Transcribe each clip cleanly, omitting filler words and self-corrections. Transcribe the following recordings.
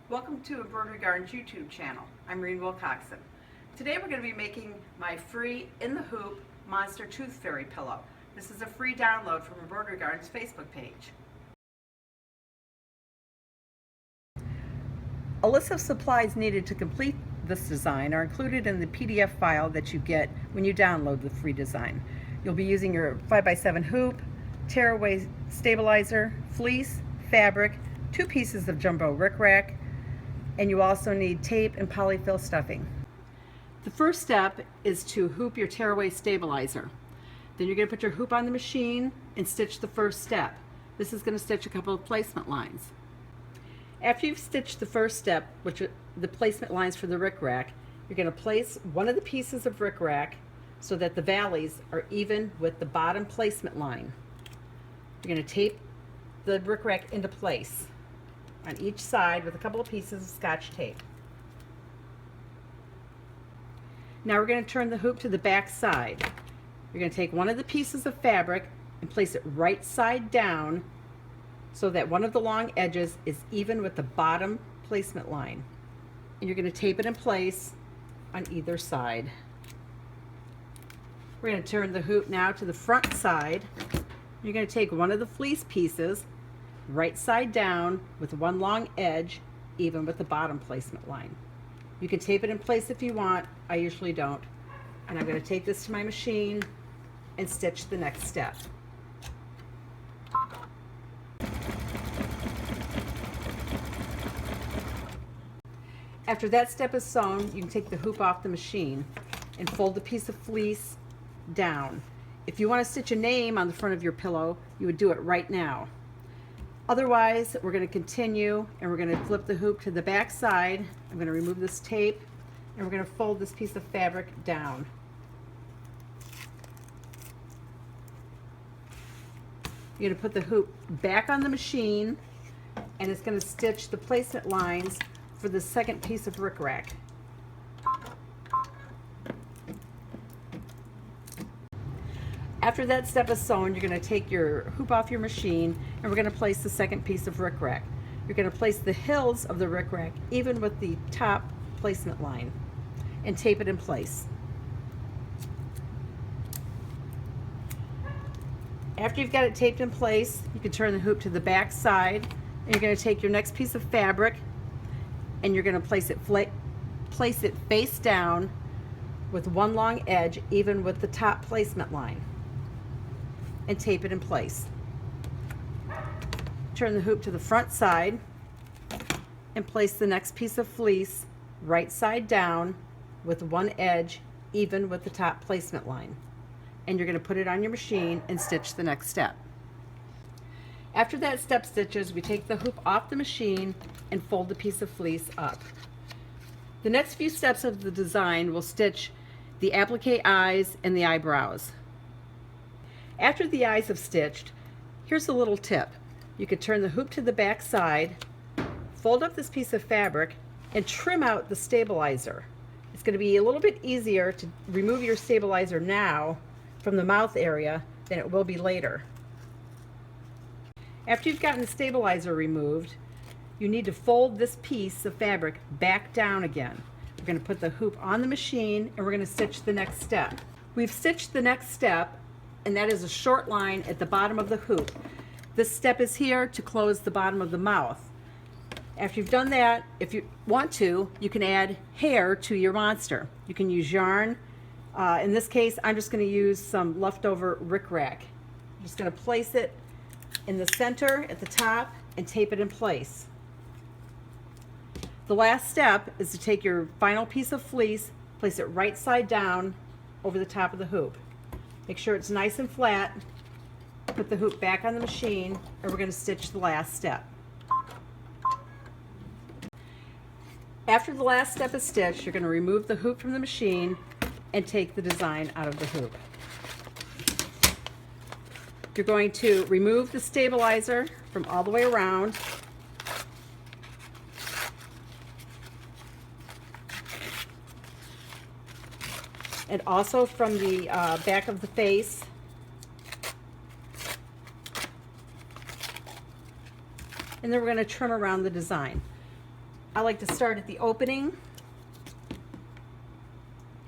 Welcome to Embroidery Garden's YouTube channel. I'm Maureen Wilcoxon. Today we're going to be making my free In the Hoop Monster Tooth Fairy pillow. This is a free download from Embroidery Garden's Facebook page. A list of supplies needed to complete this design are included in the PDF file that you get when you download the free design. You'll be using your 5x7 hoop, tearaway stabilizer, fleece, fabric, 2 pieces of jumbo rickrack, and you also need tape and polyfill stuffing. The first step is to hoop your tearaway stabilizer. Then you're going to put your hoop on the machine and stitch the first step. This is going to stitch a couple of placement lines. After you've stitched the first step, which are the placement lines for the rickrack, you're going to place one of the pieces of rickrack so that the valleys are even with the bottom placement line. You're going to tape the rickrack into place on each side with a couple of pieces of Scotch tape. Now we're going to turn the hoop to the back side. You're going to take one of the pieces of fabric and place it right side down so that one of the long edges is even with the bottom placement line. And you're going to tape it in place on either side. We're going to turn the hoop now to the front side. You're going to take one of the fleece pieces right side down with one long edge even with the bottom placement line. You can tape it in place if you want. I usually don't. And I'm going to take this to my machine and stitch the next step. After that step is sewn, you can take the hoop off the machine and fold the piece of fleece down. If you want to stitch a name on the front of your pillow, you would do it right now. Otherwise, we're going to continue and we're going to flip the hoop to the back side. I'm going to remove this tape and we're going to fold this piece of fabric down. You're going to put the hoop back on the machine and it's going to stitch the placement lines for the second piece of rickrack. After that step is sewn, you're going to take your hoop off your machine and we're going to place the second piece of rickrack. You're going to place the hills of the rickrack even with the top placement line and tape it in place. After you've got it taped in place, you can turn the hoop to the back side and you're going to take your next piece of fabric and you're going to place it face down with one long edge even with the top placement line and tape it in place. Turn the hoop to the front side and place the next piece of fleece right side down with one edge even with the top placement line. And you're going to put it on your machine and stitch the next step. After that step stitches, we take the hoop off the machine and fold the piece of fleece up. The next few steps of the design will stitch the applique eyes and the eyebrows. After the eyes have stitched, here's a little tip. You could turn the hoop to the back side, fold up this piece of fabric, and trim out the stabilizer. It's going to be a little bit easier to remove your stabilizer now from the mouth area than it will be later. After you've gotten the stabilizer removed, you need to fold this piece of fabric back down again. We're going to put the hoop on the machine and we're going to stitch the next step. We've stitched the next step, and that is a short line at the bottom of the hoop. This step is here to close the bottom of the mouth. After you've done that, if you want to, you can add hair to your monster. You can use yarn. In this case, I'm just going to use some leftover rickrack. I'm just going to place it in the center at the top and tape it in place. The last step is to take your final piece of fleece, place it right side down over the top of the hoop. Make sure it's nice and flat. Put the hoop back on the machine and we're going to stitch the last step. After the last step is stitched, you're going to remove the hoop from the machine and take the design out of the hoop. You're going to remove the stabilizer from all the way around. And also from the back of the face. And then we're going to trim around the design. I like to start at the opening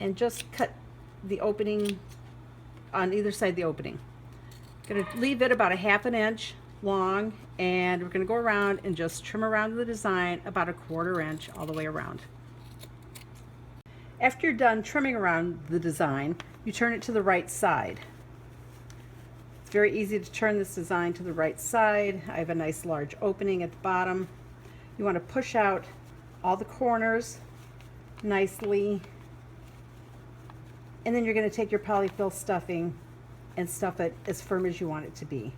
and just cut the opening on either side of the opening. Going to leave it about a ½ inch long, and we're going to go around and just trim around the design about a ¼ inch all the way around. After you're done trimming around the design, you turn it to the right side. It's very easy to turn this design to the right side. I have a nice large opening at the bottom. You want to push out all the corners nicely, and then you're going to take your polyfill stuffing and stuff it as firm as you want it to be.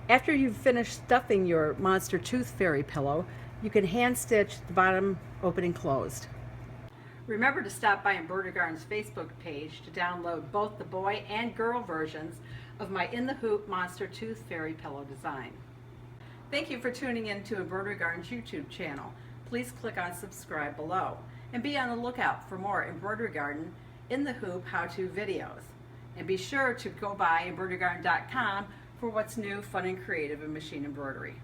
After you've finished stuffing your monster tooth fairy pillow, you can hand stitch the bottom opening closed. Remember to stop by Embroidery Garden's Facebook page to download both the boy and girl versions of my In the Hoop Monster Tooth Fairy Pillow design. Thank you for tuning in to Embroidery Garden's YouTube channel. Please click on subscribe below and be on the lookout for more Embroidery Garden In the Hoop how-to videos. And be sure to go by embroiderygarden.com for what's new, fun, and creative in machine embroidery.